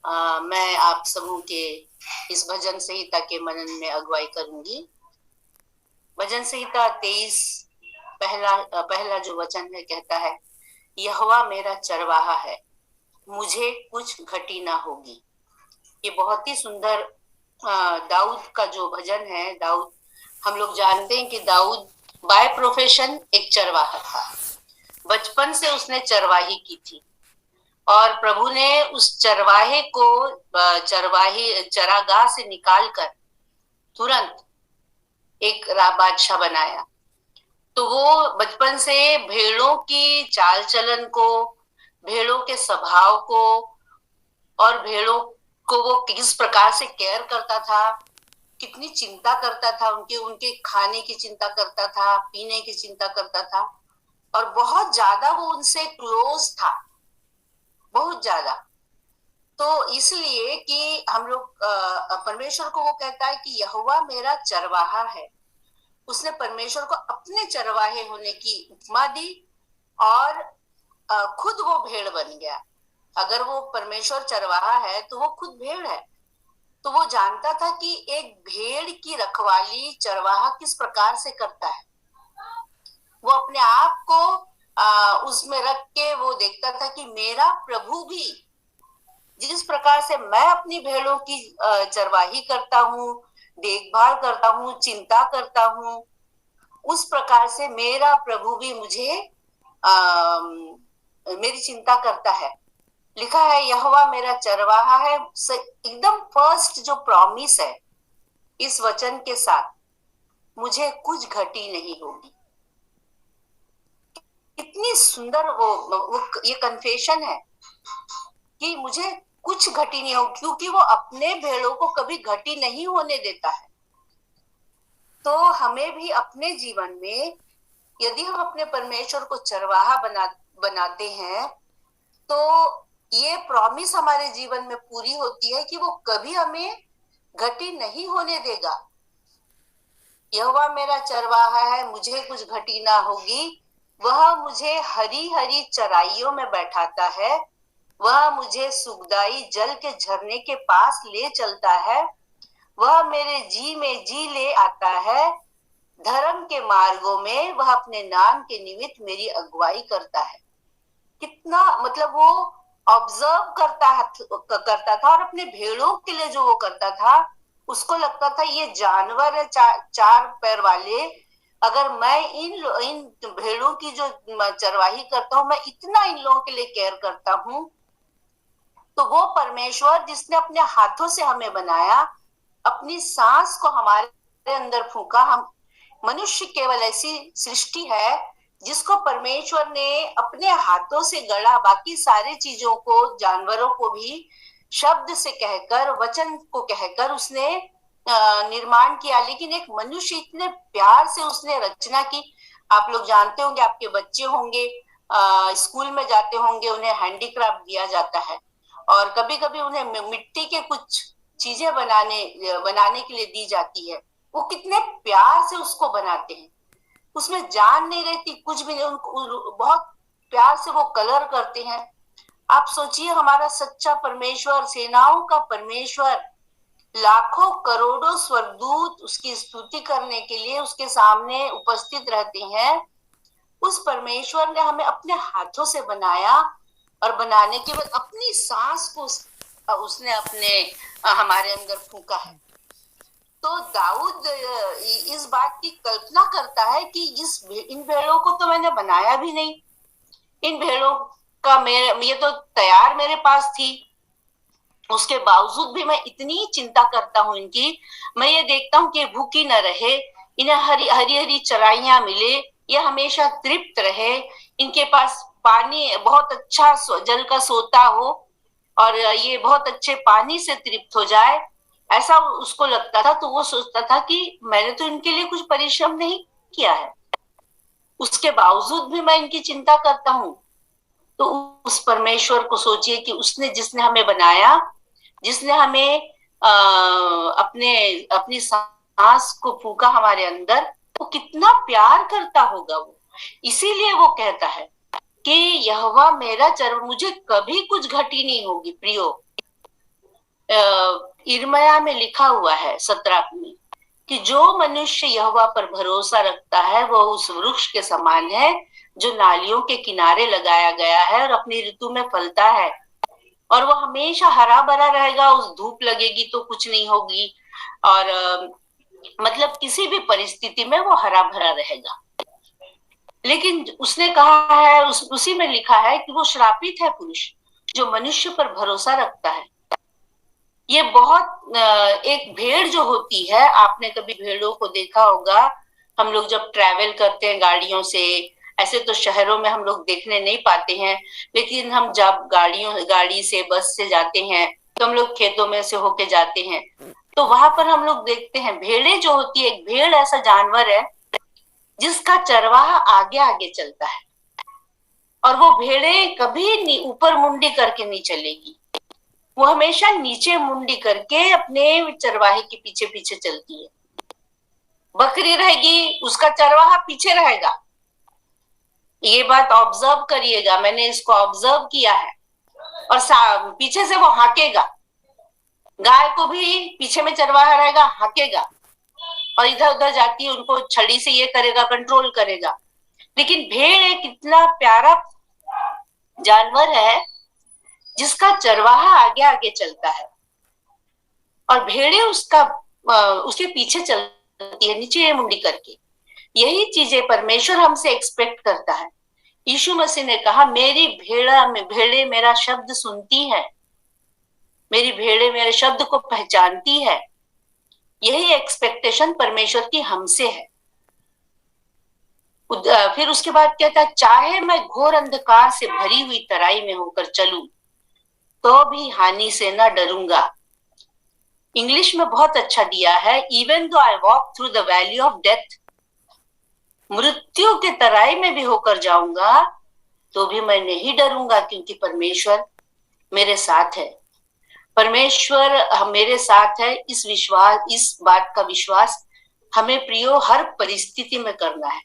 मैं आप सबों के इस भजन संहिता के मनन में अगुवाई करूंगी। भजन संहिता 23 पहला जो वचन है कहता है, यहोवा मेरा चरवाहा है, मुझे कुछ घटी ना होगी। ये बहुत ही सुंदर दाऊद का जो भजन है। दाऊद, हम लोग जानते हैं कि दाऊद बाय प्रोफेशन एक चरवाहा था। बचपन से उसने चरवाही की थी और प्रभु ने उस चरवाहे को चरागाह से निकालकर तुरंत एक बादशाह बनाया। तो वो बचपन से भेड़ों की चाल चलन को, भेड़ों के स्वभाव को और भेड़ों को वो किस प्रकार से केयर करता था, कितनी चिंता करता था, उनके उनके खाने की चिंता करता था, पीने की चिंता करता था और बहुत ज्यादा वो उनसे क्लोज था, बहुत ज्यादा। तो इसलिए कि हम लोग परमेश्वर को वो कहता है कि यहोवा मेरा चरवाहा है। उसने परमेश्वर को अपने चरवाहे होने की उपमा दी और खुद वो भेड़ बन गया। अगर वो परमेश्वर चरवाहा है तो वो खुद भेड़ है। तो वो जानता था कि एक भेड़ की रखवाली चरवाहा किस प्रकार से करता है। वो अपने आप को उसमें रख के वो देखता था कि मेरा प्रभु भी जिस प्रकार से मैं अपनी भेड़ों की चरवाही करता हूँ, देखभाल करता हूँ, चिंता करता हूँ, उस प्रकार से मेरा प्रभु भी मुझे मेरी चिंता करता है। लिखा है यहोवा मेरा चरवाहा है। एकदम फर्स्ट जो प्रॉमिस है इस वचन के साथ, मुझे कुछ घटी नहीं होगी। इतनी सुंदर वो ये कन्फेशन है कि मुझे कुछ घटी नहीं होगी, क्योंकि वो अपने भेड़ों को कभी घटी नहीं होने देता है। तो हमें भी अपने जीवन में यदि हम अपने परमेश्वर को चरवाहा बनाते हैं तो ये प्रॉमिस हमारे जीवन में पूरी होती है कि वो कभी हमें घटी नहीं होने देगा। यहोवा मेरा चरवाहा है, मुझे कुछ घटी ना होगी। वह मुझे हरी हरी चराइयों में बैठाता है, वह मुझे सुखदाई जल के झरने के पास ले चलता है, वह मेरे जी में जी ले आता है, धर्म के मार्गों में वह अपने नाम के निमित्त मेरी अगुवाई करता है। कितना मतलब वो ऑब्जर्व करता था और अपने भेड़ों के लिए जो वो करता था, उसको लगता था ये जानवर है चार पैर वाले, अगर मैं इन भेड़ों की जो चरवाही करता हूँ, मैं इतना इन लोगों के लिए केयर करता हूँ, तो वो परमेश्वर जिसने अपने हाथों से हमें बनाया, अपनी सांस को हमारे अंदर फूंका। हम मनुष्य केवल ऐसी सृष्टि है जिसको परमेश्वर ने अपने हाथों से गढ़ा। बाकी सारी चीजों को, जानवरों को भी शब्द से कहकर, वचन को कहकर उसने निर्माण किया, लेकिन एक मनुष्य इतने प्यार से उसने रचना की। आप लोग जानते होंगे, आपके बच्चे होंगे, स्कूल में जाते होंगे, उन्हें हैंडीक्राफ्ट दिया जाता है और कभी कभी उन्हें मिट्टी के कुछ चीजें बनाने के लिए दी जाती है। वो कितने प्यार से उसको बनाते हैं, उसमें जान नहीं रहती, कुछ भी नहीं, उनको बहुत प्यार से वो कलर करते हैं। आप सोचिए, हमारा सच्चा परमेश्वर, सेनाओं का परमेश्वर, लाखों करोड़ों स्वर्गदूत उसकी स्तुति करने के लिए उसके सामने उपस्थित रहते हैं। उस परमेश्वर ने हमें अपने हाथों से बनाया और बनाने के बाद अपनी सांस को उसने अपने हमारे अंदर फूंका है। तो दाऊद इस बात की कल्पना करता है कि इन भेड़ों को तो मैंने बनाया भी नहीं, इन भेड़ों का ये तो तैयार मेरे पास थी, उसके बावजूद भी मैं इतनी चिंता करता हूँ इनकी। मैं ये देखता हूँ कि भूखी न रहे, इन्हें हरी हरी हरी चराइयां मिले, ये हमेशा तृप्त रहे, इनके पास पानी बहुत अच्छा जल का सोता हो और ये बहुत अच्छे पानी से तृप्त हो जाए, ऐसा उसको लगता था। तो वो सोचता था कि मैंने तो इनके लिए कुछ परिश्रम नहीं किया है, उसके बावजूद भी मैं इनकी चिंता करता हूँ। तो उस परमेश्वर को सोचिए कि उसने, जिसने हमें बनाया, जिसने हमें अपनी सांस को फूंका हमारे अंदर, वो कितना प्यार करता होगा वो। इसीलिए वो कहता है कि यहोवा मेरा चरवाहा, मुझे कभी कुछ घटी नहीं होगी। प्रियो, इर्मया में लिखा हुआ है 17 में कि जो मनुष्य यहोवा पर भरोसा रखता है वो उस वृक्ष के समान है जो नालियों के किनारे लगाया गया है और अपनी ऋतु में फलता है, और वो हमेशा हरा भरा रहेगा। उस धूप लगेगी तो कुछ नहीं होगी, और मतलब किसी भी परिस्थिति में वो हरा भरा रहेगा। लेकिन उसने कहा है, उसी में लिखा है कि वो श्रापित है पुरुष जो मनुष्य पर भरोसा रखता है। ये बहुत एक भेड़ जो होती है, आपने कभी भेड़ों को देखा होगा। हम लोग जब ट्रैवल करते हैं गाड़ियों से, ऐसे तो शहरों में हम लोग देखने नहीं पाते हैं, लेकिन हम जब गाड़ी से, बस से जाते हैं तो हम लोग खेतों में से होके जाते हैं, तो वहां पर हम लोग देखते हैं भेड़ें जो होती है। एक भेड़ ऐसा जानवर है जिसका चरवाहा आगे आगे चलता है, और वो भेड़ें कभी ऊपर मुंडी करके नहीं चलेगी, वो हमेशा नीचे मुंडी करके अपने चरवाहे के पीछे पीछे चलती है। बकरी रहेगी, उसका चरवाहा पीछे रहेगा। ये बात ऑब्जर्व करिएगा, मैंने इसको ऑब्जर्व किया है। और पीछे से वो हाकेगा। गाय को भी पीछे में चरवाहा रहेगा, हाकेगा, और इधर उधर जाती है, उनको छड़ी से ये करेगा, कंट्रोल करेगा। लेकिन भेड़ एक इतना प्यारा जानवर है जिसका चरवाहा आगे आगे चलता है, और भेड़े उसके पीछे चलती है नीचे मुंडी करके। यही चीजें परमेश्वर हमसे एक्सपेक्ट करता है। यीशु मसीह ने कहा, मेरी भेड़े मेरा शब्द सुनती है, मेरी भेड़े मेरे शब्द को पहचानती है। यही एक्सपेक्टेशन परमेश्वर की हमसे है। फिर उसके बाद कहता है, चाहे मैं घोर अंधकार से भरी हुई तराई में होकर चलूं तो भी हानि से न डरूंगा। इंग्लिश में बहुत अच्छा दिया है, even though I walk through the valley of death, मृत्यु के तराई में भी होकर जाऊंगा तो भी मैं नहीं डरूंगा, क्योंकि परमेश्वर मेरे साथ है। परमेश्वर मेरे साथ है, इस बात का विश्वास हमें प्रियो हर परिस्थिति में करना है।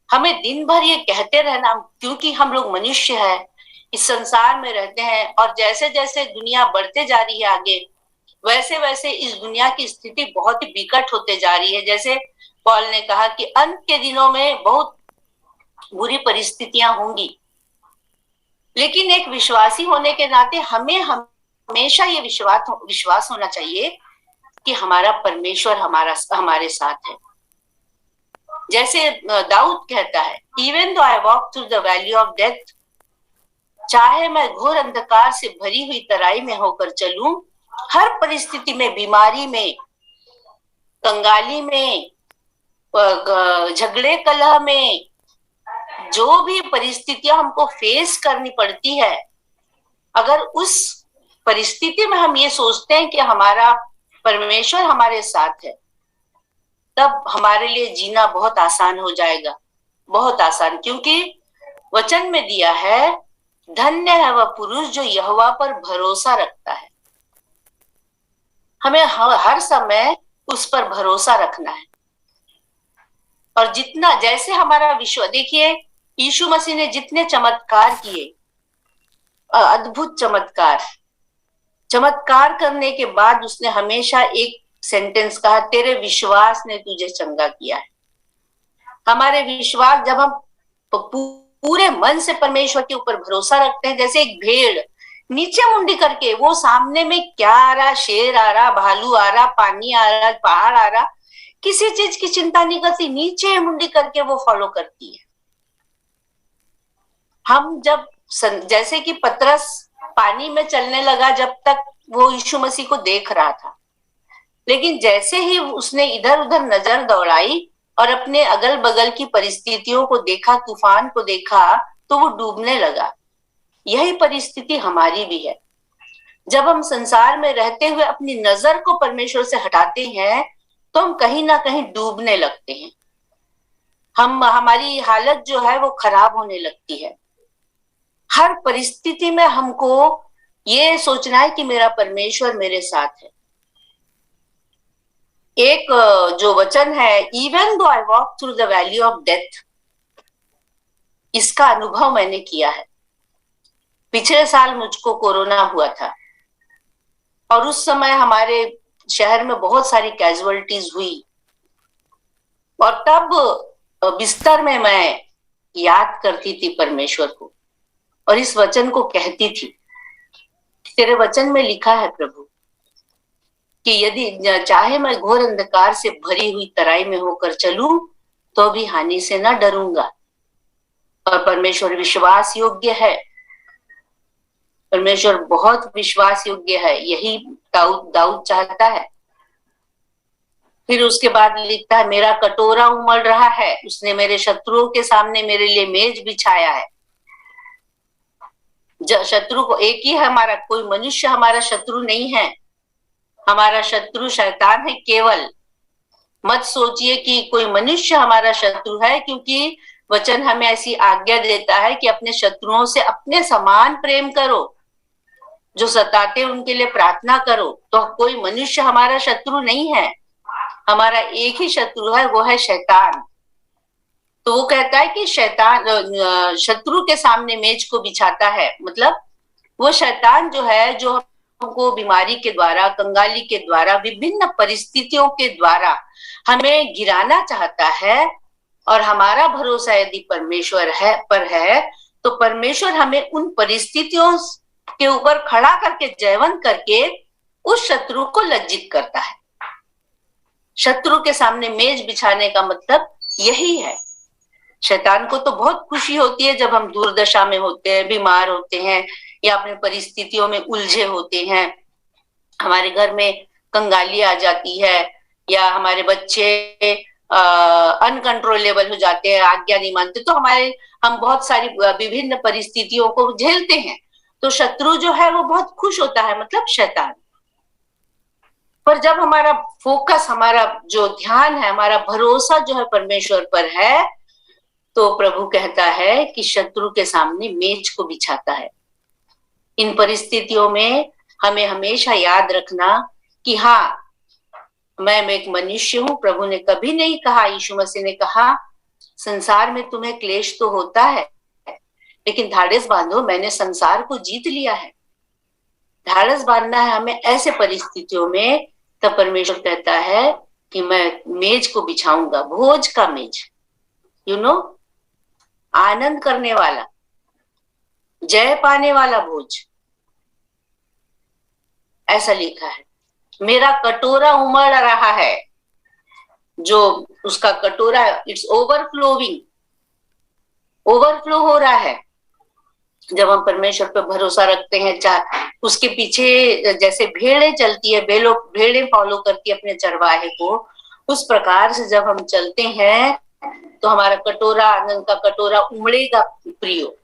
हमें दिन भर ये कहते रहना, क्योंकि हम लोग मनुष्य हैं, इस संसार में रहते हैं, और जैसे जैसे दुनिया बढ़ते जा रही है आगे, वैसे वैसे इस दुनिया की स्थिति बहुत ही विकट होते जा रही है। जैसे पॉल ने कहा कि अंत के दिनों में बहुत बुरी परिस्थितियां होंगी, लेकिन एक विश्वासी होने के नाते हमें हमेशा ये विश्वास होना चाहिए कि हमारा परमेश्वर हमारे साथ है। जैसे दाऊद कहता है, even though I walk through the valley of death, चाहे मैं घोर अंधकार से भरी हुई तराई में होकर चलूं, हर परिस्थिति में, बीमारी में, कंगाली में, झगड़े कलह में, जो भी परिस्थितियां हमको फेस करनी पड़ती है, अगर उस परिस्थिति में हम ये सोचते हैं कि हमारा परमेश्वर हमारे साथ है, तब हमारे लिए जीना बहुत आसान हो जाएगा, बहुत आसान। क्योंकि वचन में दिया है, धन्य है वह पुरुष जो यहोवा पर भरोसा रखता है। हमें हर समय उस पर भरोसा रखना है। और जितना, जैसे हमारा विश्व, देखिए यीशु मसीह ने जितने चमत्कार किए, अद्भुत चमत्कार करने के बाद उसने हमेशा एक सेंटेंस कहा, तेरे विश्वास ने तुझे चंगा किया है। हमारे विश्वास, जब हम पूरे मन से परमेश्वर के ऊपर भरोसा रखते हैं, जैसे एक भेड़ नीचे मुंडी करके, वो सामने में क्या आ रहा, शेर आ रहा, भालू आ रहा, पानी आ रहा, पहाड़ आ रहा, किसी चीज की चिंता नहीं करती, नीचे मुंडी करके वो फॉलो करती है। हम जब, जैसे कि पतरस पानी में चलने लगा, जब तक वो यीशु मसीह को देख रहा था, लेकिन जैसे ही उसने इधर उधर नजर दौड़ाई और अपने अगल बगल की परिस्थितियों को देखा, तूफान को देखा, तो वो डूबने लगा। यही परिस्थिति हमारी भी है। जब हम संसार में रहते हुए अपनी नजर को परमेश्वर से हटाते हैं तो हम कहीं ना कहीं डूबने लगते हैं। हमारी हालत जो है वो खराब होने लगती है। हर परिस्थिति में हमको ये सोचना है कि मेरा परमेश्वर मेरे साथ है। एक जो वचन है, even though I walk through the valley of death, इसका अनुभव मैंने किया है। पिछले साल मुझको कोरोना हुआ था और उस समय हमारे शहर में बहुत सारी कैजुअलिटीज हुई, और तब बिस्तर में मैं याद करती थी परमेश्वर को और इस वचन को कहती थी, तेरे वचन में लिखा है प्रभु कि यदि चाहे मैं घोर अंधकार से भरी हुई तराई में होकर चलूं तो भी हानि से ना डरूंगा। और परमेश्वर विश्वास योग्य है, परमेश्वर बहुत विश्वास योग्य है, यही दाऊद चाहता है। फिर उसके बाद लिखता है, मेरा कटोरा उमड़ रहा है, उसने मेरे शत्रुओं के सामने मेरे लिए मेज बिछाया है। शत्रु को एक ही है हमारा, कोई मनुष्य हमारा शत्रु नहीं है, हमारा शत्रु शैतान है केवल। मत सोचिए कि कोई मनुष्य हमारा शत्रु है, क्योंकि वचन हमें ऐसी आज्ञा देता है कि अपने शत्रुओं से अपने समान प्रेम करो, जो सताते उनके लिए प्रार्थना करो। तो कोई मनुष्य हमारा शत्रु नहीं है, हमारा एक ही शत्रु है, वो है शैतान। तो वो कहता है कि शैतान शत्रु के सामने मेज को बिछाता है, मतलब वो शैतान जो है, जो हमको बीमारी के द्वारा, कंगाली के द्वारा, विभिन्न परिस्थितियों के द्वारा हमें गिराना चाहता है। और हमारा भरोसा यदि परमेश्वर है तो परमेश्वर हमें उन परिस्थितियों के ऊपर खड़ा करके, जयवंत करके उस शत्रु को लज्जित करता है। शत्रु के सामने मेज बिछाने का मतलब यही है। शैतान को तो बहुत खुशी होती है जब हम दुर्दशा में होते हैं, बीमार होते हैं, या अपने परिस्थितियों में उलझे होते हैं, हमारे घर में कंगाली आ जाती है, या हमारे बच्चे अनकंट्रोलेबल हो जाते हैं, आज्ञा नहीं मानते, तो हम बहुत सारी विभिन्न परिस्थितियों को झेलते हैं। तो शत्रु जो है वो बहुत खुश होता है, मतलब शैतान। पर जब हमारा फोकस, हमारा जो ध्यान है, हमारा भरोसा जो है परमेश्वर पर है, तो प्रभु कहता है कि शत्रु के सामने मेज को बिछाता है। इन परिस्थितियों में हमें हमेशा याद रखना कि हाँ, मैं एक मनुष्य हूं। प्रभु ने कभी नहीं कहा, यीशु मसीह ने कहा, संसार में तुम्हें क्लेश तो होता है, लेकिन धाड़स बांधो, मैंने संसार को जीत लिया है। धाड़स बांधना है हमें ऐसे परिस्थितियों में। तब परमेश्वर कहता है कि मैं मेज को बिछाऊंगा, भोज का मेज, आनंद करने वाला, जय पाने वाला भोज, ऐसा लिखा है। मेरा कटोरा उमड़ रहा है, जो उसका कटोरा, इट्स ओवरफ्लोइंग, ओवरफ्लो हो रहा है। जब हम परमेश्वर पर भरोसा रखते हैं, उसके पीछे जैसे भेड़ें चलती है, भेड़ें फॉलो करती है अपने चरवाहे को, उस प्रकार से जब हम चलते हैं तो हमारा कटोरा, आनंद का कटोरा उमड़ेगा प्रियो।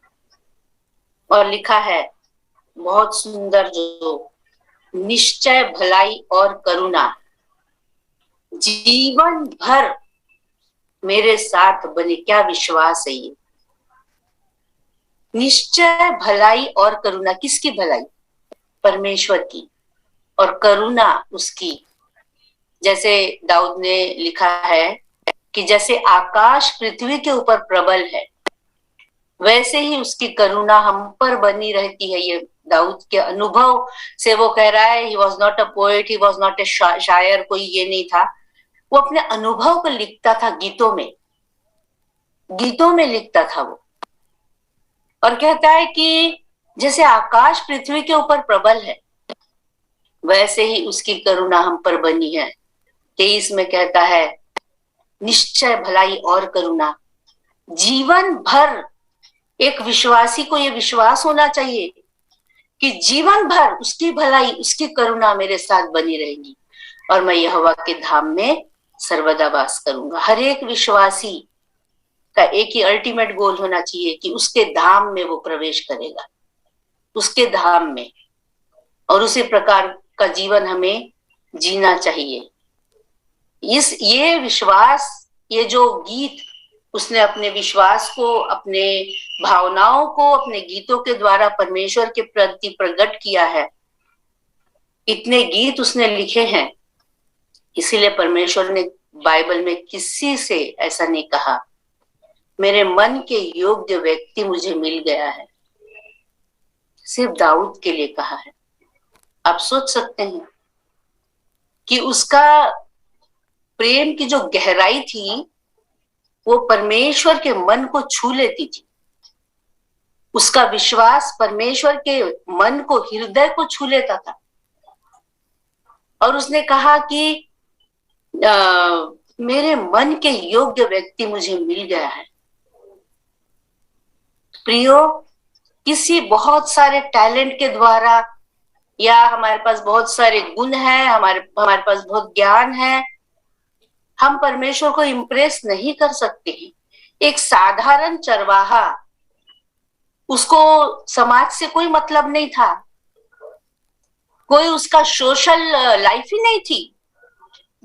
और लिखा है बहुत सुंदर, जो निश्चय भलाई और करुणा जीवन भर मेरे साथ बने। क्या विश्वास है ये! निश्चय भलाई और करुणा, किसकी भलाई? परमेश्वर की, और करुणा उसकी। जैसे दाऊद ने लिखा है कि जैसे आकाश पृथ्वी के ऊपर प्रबल है, वैसे ही उसकी करुणा हम पर बनी रहती है। ये दाऊद के अनुभव से वो कह रहा है। He was not a poet, he was not a शायर, कोई ये नहीं था। वो अपने अनुभव को लिखता था, गीतों में लिखता था वो। और कहता है कि जैसे आकाश पृथ्वी के ऊपर प्रबल है, वैसे ही उसकी करुणा हम पर बनी है। 23 में कहता है, निश्चय भलाई और करुणा जीवन भर। एक विश्वासी को ये विश्वास होना चाहिए कि जीवन भर उसकी भलाई, उसकी करुणा मेरे साथ बनी रहेगी, और मैं यहोवा के धाम में सर्वदा वास करूंगा। हर एक विश्वासी का एक ही अल्टीमेट गोल होना चाहिए कि उसके धाम में वो प्रवेश करेगा, उसके धाम में। और उसी प्रकार का जीवन हमें जीना चाहिए। ये विश्वास, ये जो गीत उसने अपने विश्वास को, अपने भावनाओं को अपने गीतों के द्वारा परमेश्वर के प्रति प्रकट किया है, इतने गीत उसने लिखे हैं। इसीलिए परमेश्वर ने बाइबल में किसी से ऐसा नहीं कहा, मेरे मन के योग्य व्यक्ति मुझे मिल गया है। सिर्फ दाऊद के लिए कहा है। आप सोच सकते हैं कि उसका प्रेम की जो गहराई थी वो परमेश्वर के मन को छू लेती थी। उसका विश्वास परमेश्वर के मन को, हृदय को छू लेता था। और उसने कहा कि मेरे मन के योग्य व्यक्ति मुझे मिल गया है। प्रियो, किसी बहुत सारे टैलेंट के द्वारा या हमारे पास बहुत सारे गुण हैं, हमारे पास बहुत ज्ञान है, हम परमेश्वर को इम्प्रेस नहीं कर सकते हैं। एक साधारण चरवाहा, उसको समाज से कोई मतलब नहीं था, कोई उसका सोशल लाइफ ही नहीं थी।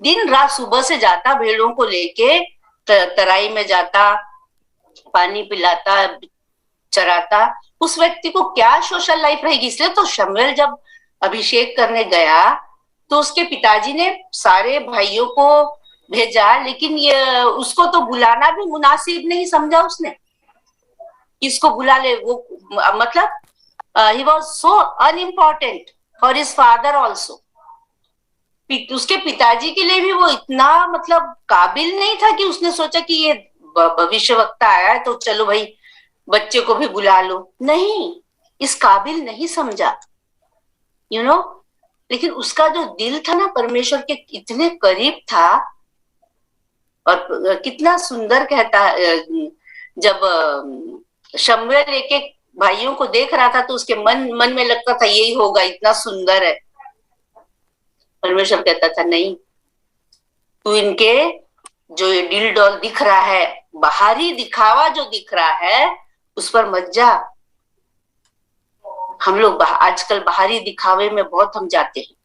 दिन रात सुबह से जाता, भेड़ों को लेके तराई में जाता, पानी पिलाता, चराता। उस व्यक्ति को क्या सोशल लाइफ रहेगी? इसलिए तो शमूएल जब अभिषेक करने गया तो उसके पिताजी ने सारे भाइयों को भेजा, लेकिन ये उसको तो बुलाना भी मुनासिब नहीं समझा उसने। किसको बुला ले? वो मतलब he was so unimportant for his father also. उसके पिताजी के लिए भी वो इतना मतलब काबिल नहीं था कि उसने सोचा कि ये भविष्य वक्ता आया है तो चलो भाई बच्चे को भी बुला लो। नहीं, इस काबिल नहीं समझा, यू नो। लेकिन उसका जो दिल था ना परमेश्वर के इतने करीब था। और कितना सुंदर कहता, जब शमूएल एक एक भाइयों को देख रहा था तो उसके मन में लगता था यही होगा, इतना सुंदर है। परमेश्वर कहता था नहीं, तू इनके जो ये दिल डॉल दिख रहा है, बाहरी दिखावा जो दिख रहा है, उस पर मत जा। हम लोग आजकल बाहरी दिखावे में बहुत हम जाते हैं,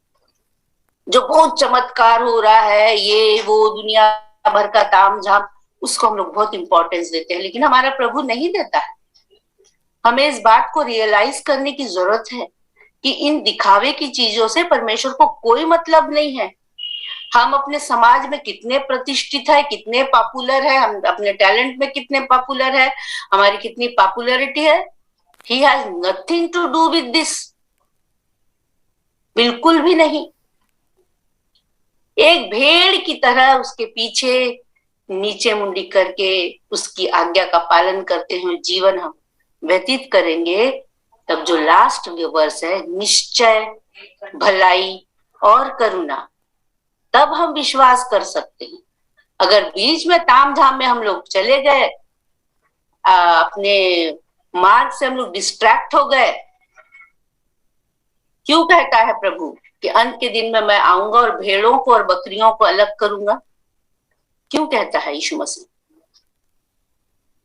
जो बहुत चमत्कार हो रहा है, ये वो दुनिया भर का ताम झाम, उसको हम लोग बहुत इंपॉर्टेंस देते हैं, लेकिन हमारा प्रभु नहीं देता है। हमें इस बात को रियलाइज करने की जरूरत है कि इन दिखावे की चीजों से परमेश्वर को कोई मतलब नहीं है। हम अपने समाज में कितने प्रतिष्ठित है, कितने पॉपुलर है, हम अपने टैलेंट में कितने पॉपुलर है, हमारी कितनी पॉपुलैरिटी है, he has nothing to do with this, बिल्कुल भी नहीं। एक भेड़ की तरह उसके पीछे नीचे मुंडी करके उसकी आज्ञा का पालन करते हुए जीवन हम व्यतीत करेंगे, तब जो लास्ट वर्स है, निश्चय भलाई और करुणा, तब हम विश्वास कर सकते हैं। अगर बीच में ताम झाम में हम लोग चले गए, अपने मार्ग से हम लोग डिस्ट्रैक्ट हो गए, क्यों कहता है प्रभु कि अंत के दिन में मैं आऊंगा और भेड़ों को और बकरियों को अलग करूंगा? क्यों कहता है यीशु मसीह?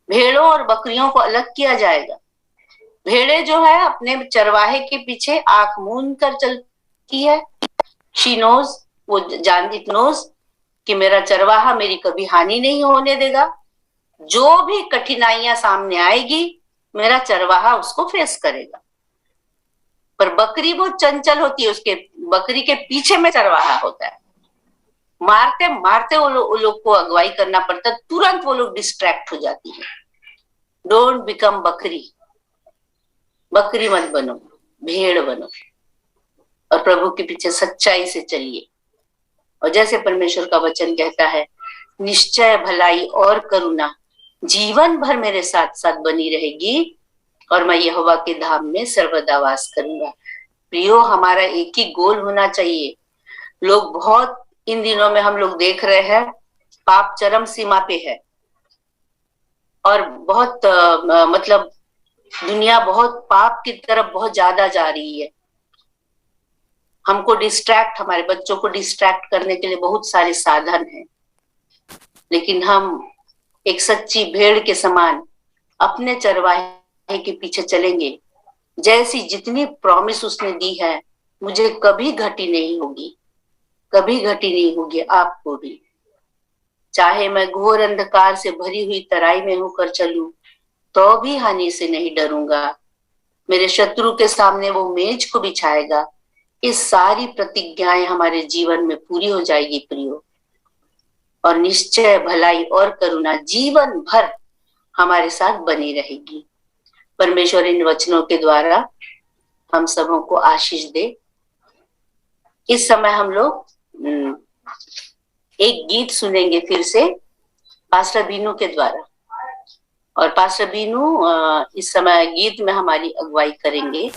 भेड़ों और बकरियों को अलग किया जाएगा। भेड़े जो है अपने चरवाहे के पीछे आंख मूंद कर चलती है। शी नोज, वो इट नोज कि मेरा चरवाहा मेरी कभी हानि नहीं होने देगा। जो भी कठिनाइयां सामने आएगी, मेरा चरवाहा उसको फेस करेगा। पर बकरी बहुत चंचल होती है, उसके बकरी के पीछे में चरवाहा होता है। मारते मारते वो लोग को अगुवाई करना पड़ता है, तुरंत वो लोग डिस्ट्रैक्ट हो जाती है। डोंट बिकम बकरी, बकरी मत बनो, भेड़ बनो और प्रभु के पीछे सच्चाई से चलिए। और जैसे परमेश्वर का वचन कहता है, निश्चय भलाई और करुणा जीवन भर मेरे साथ साथ बनी रहेगी और मैं यहोवा के धाम में सर्वदा वास करूंगा। प्रियो, हमारा एक ही गोल होना चाहिए। लोग बहुत इन दिनों में हम लोग देख रहे हैं, पाप चरम सीमा पे है और बहुत मतलब दुनिया बहुत पाप की तरफ बहुत ज्यादा जा रही है। हमको डिस्ट्रैक्ट, हमारे बच्चों को डिस्ट्रैक्ट करने के लिए बहुत सारे साधन हैं, लेकिन हम एक सच्ची भेड़ के समान अपने चरवाहे के पीछे चलेंगे। जैसी जितनी प्रॉमिस उसने दी है, मुझे कभी घटी नहीं होगी, कभी घटी नहीं होगी आपको भी। चाहे मैं घोर अंधकार से भरी हुई तराई में होकर चलूं, तो भी हानि से नहीं डरूंगा। मेरे शत्रु के सामने वो मेज को बिछाएगा। इस सारी प्रतिज्ञाएं हमारे जीवन में पूरी हो जाएगी प्रियो, और निश्चय भलाई और करुणा जीवन भर हमारे साथ बनी रहेगी। परमेश्वर इन वचनों के द्वारा हम सबों को आशीष दे। इस समय हम लोग एक गीत सुनेंगे फिर से पास्टर बीनू के द्वारा, और पास्टर बीनू इस समय गीत में हमारी अगुवाई करेंगे।